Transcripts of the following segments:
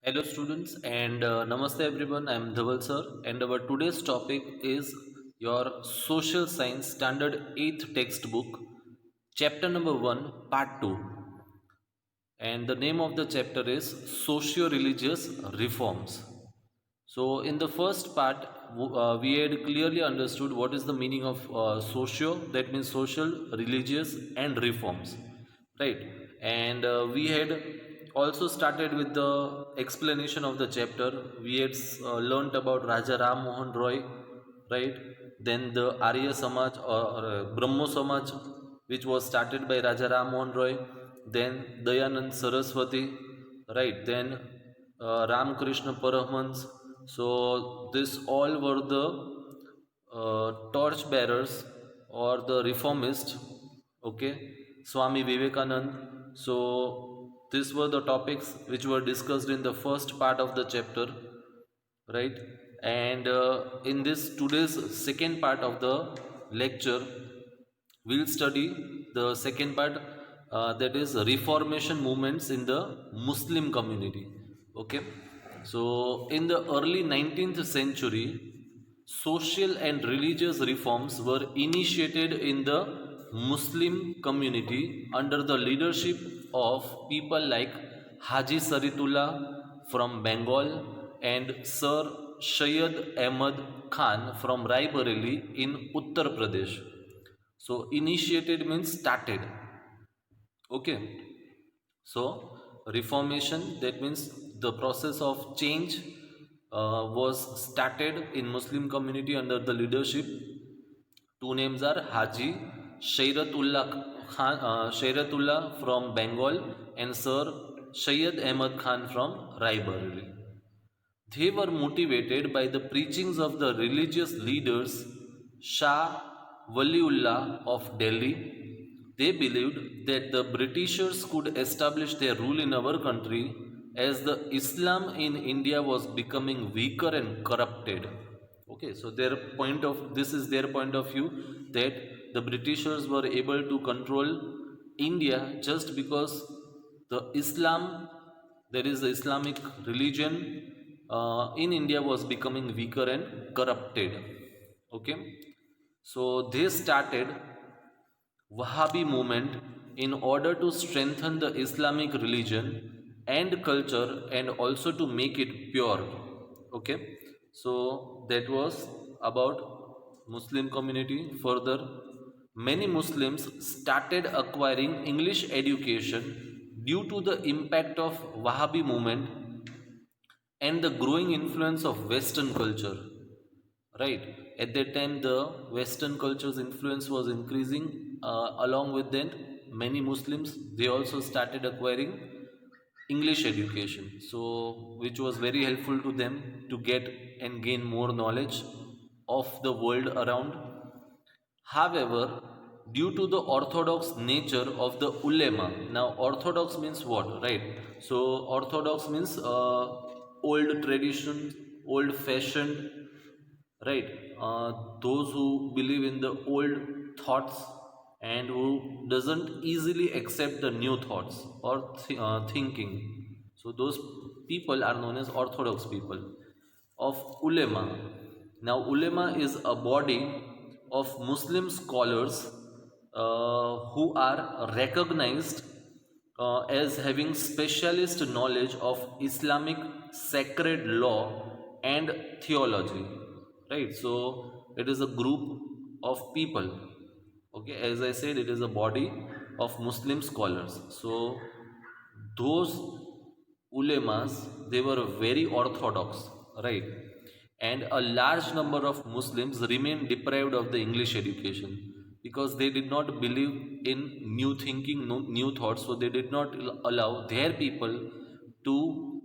Hello students and namaste everyone. I am Dhaval sir and our today's topic is your social science standard 8th textbook chapter number 1 part 2, and the name of the chapter is Socio-Religious Reforms. So in the first part we had clearly understood what is the meaning of socio, that means social, religious and reforms, right? And we had also started with the explanation of the chapter. We had learnt about Raja Ram Mohan Roy, right? Then the Arya Samaj or Brahmo Samaj, which was started by Raja Ram Mohan Roy. Then Dayanand Saraswati, right? Then Ramakrishna Paramhans. So this all were the torch bearers or the reformists, okay? Swami Vivekanand. So these were the topics which were discussed in the first part of the chapter, right? And in this today's second part of the lecture, we'll study the second part, that is reformation movements in the Muslim community. Okay, so in the early 19th century, social and religious reforms were initiated in the Muslim community under the leadership of people like Haji Saritullah from Bengal and Sir Syed Ahmad Khan from Raebareli in Uttar Pradesh. So initiated means started. Okay. So reformation, that means the process of change was started in Muslim community under the leadership. Two names are Haji Shairatullah from Bengal and Sir Syed Ahmad Khan from Raebareli. They were motivated by the preachings of the religious leaders Shah Waliullah of Delhi. They believed that the Britishers could establish their rule in our country as the Islam in India was becoming weaker and corrupted. Okay, so this is their point of view, that the Britishers were able to control India just because the Islam, that is the Islamic religion, in India was becoming weaker and corrupted. Okay, so they started Wahhabi movement in order to strengthen the Islamic religion and culture and also to make it pure. Okay, so that was about Muslim community. Further, many Muslims started acquiring English education due to the impact of Wahhabi movement and the growing influence of Western culture. Right. At that time, the Western culture's influence was increasing. Along with that, many Muslims, they also started acquiring English education. So, which was very helpful to them to get and gain more knowledge of the world around. However, due to the orthodox nature of the ulema, now orthodox means what, right? So orthodox means old tradition, old fashioned, right? Those who believe in the old thoughts and who doesn't easily accept the new thoughts or thinking. So those people are known as orthodox people of ulema. Now ulema is a body of Muslim scholars who are recognized as having specialist knowledge of Islamic sacred law and theology, right? So it is a group of people. Okay, as I said, it is a body of Muslim scholars. So those ulemas, they were very orthodox, right? And a large number of Muslims remain deprived of the English education because they did not believe in new thinking, new thoughts. So they did not allow their people to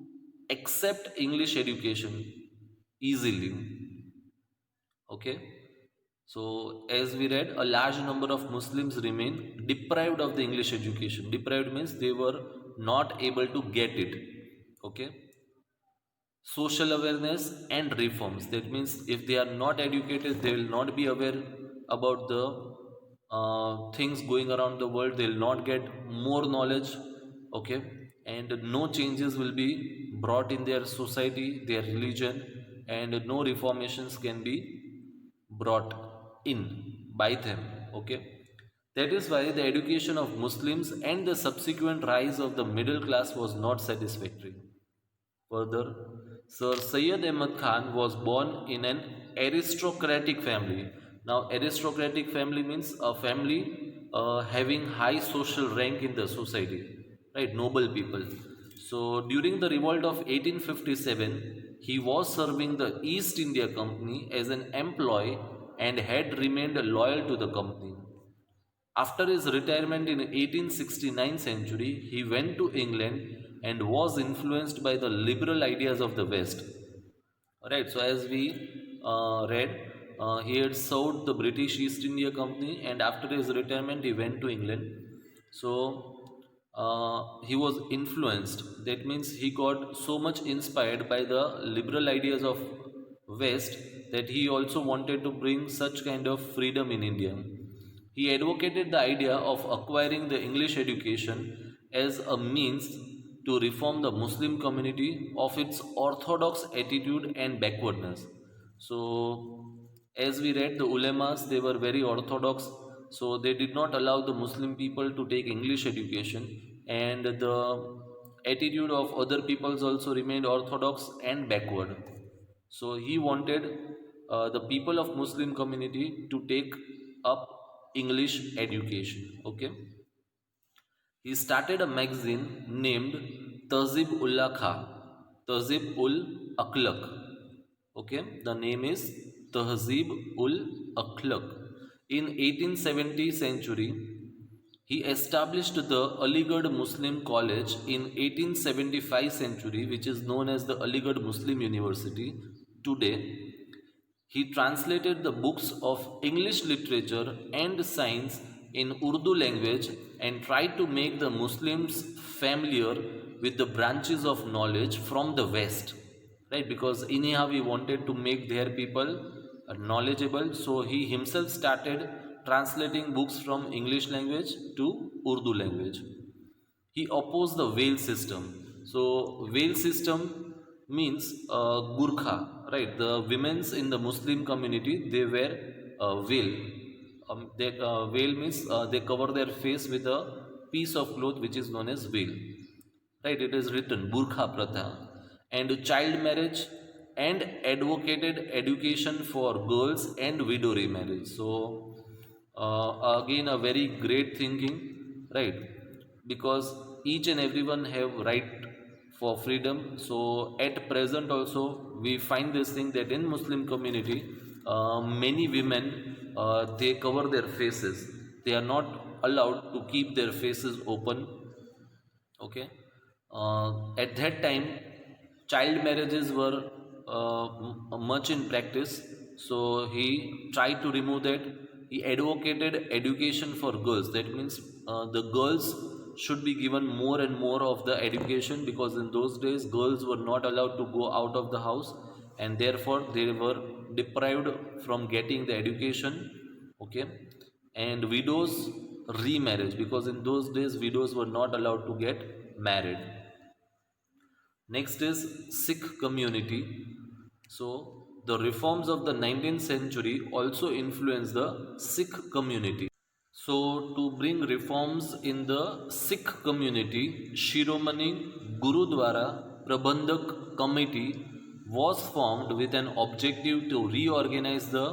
accept English education easily. Okay, so as we read, a large number of Muslims remain deprived of the English education. Deprived means they were not able to get it. Okay, social awareness and reforms, that means if they are not educated, they will not be aware about the things going around the world. They will not get more knowledge. Okay, and no changes will be brought in their society, their religion, and no reformations can be brought in by them. Okay, that is why the education of Muslims and the subsequent rise of the middle class was not satisfactory. Further, Sir Syed Ahmad Khan was born in an aristocratic family. Now, aristocratic family means a family having high social rank in the society, right? Noble people. So, during the revolt of 1857, he was serving the East India Company as an employee and had remained loyal to the company. After his retirement in 1869 century, he went to England and was influenced by the liberal ideas of the West. Alright, so as we read, he had served the British East India Company, and after his retirement, he went to England. So he was influenced. That means he got so much inspired by the liberal ideas of West that he also wanted to bring such kind of freedom in India. He advocated the idea of acquiring the English education as a means to reform the Muslim community of its orthodox attitude and backwardness. So, as we read, the ulemas, they were very orthodox, so they did not allow the Muslim people to take English education, and the attitude of other peoples also remained orthodox and backward. So he wanted the people of Muslim community to take up English education. Okay, he started a magazine named Tazib Ullah Kha, Tazib ul Akhlaq. Okay, the name is Tahzib ul Akhlaq. In 1870 century, he established the Aligarh Muslim College in 1875 century, which is known as the Aligarh Muslim University today. He translated the books of English literature and science in Urdu language and tried to make the Muslims familiar with the branches of knowledge from the West. Right? Because anyhow he wanted to make their people knowledgeable, so he himself started translating books from English language to Urdu language. He opposed the Whale system. So Whale system means Gurkha, right? The women's in the Muslim community, they wear veil. Veil means they cover their face with a piece of cloth which is known as veil. Right? It is written Burkha Pratha. And child marriage and advocated education for girls and widow remarriage. So again a very great thinking, right? Because each and everyone have right for freedom. So at present also we find this thing that in Muslim community many women they cover their faces. They are not allowed to keep their faces open. Okay, at that time child marriages were much in practice, so he tried to remove that. He advocated education for girls. That means the girls should be given more and more of the education, because in those days girls were not allowed to go out of the house, and therefore they were deprived from getting the education. Okay, and widows remarriage, because in those days widows were not allowed to get married. Next is Sikh community. So the reforms of the 19th century also influenced the Sikh community. So to bring reforms in the Sikh community, Shiromani Gurudwara Prabandhak Committee was formed with an objective to reorganize the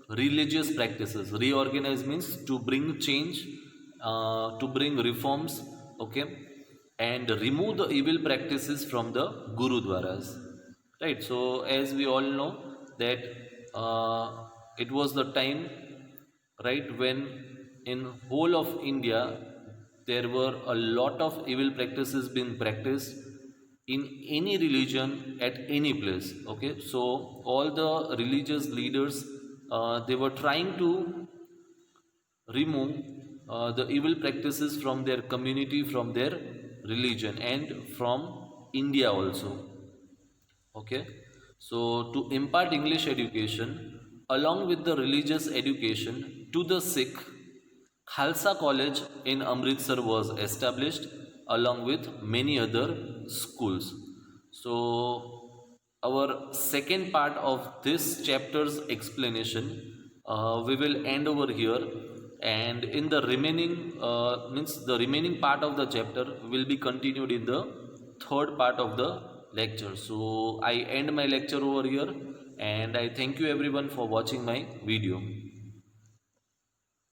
religious practices. Reorganize means to bring change, to bring reforms, okay, and remove the evil practices from the Gurudwaras. Right. So as we all know that it was the time, right, when in whole of India there were a lot of evil practices being practiced in any religion at any place. Okay, so all the religious leaders they were trying to remove the evil practices from their community, from their religion, and from India also. Okay, so to impart English education along with the religious education to the Sikh, Khalsa College in Amritsar was established along with many other schools. So our second part of this chapter's explanation, we will end over here, and in the remaining means the remaining part of the chapter will be continued in the third part of the lecture. So I end my lecture over here, and I thank you everyone for watching my video.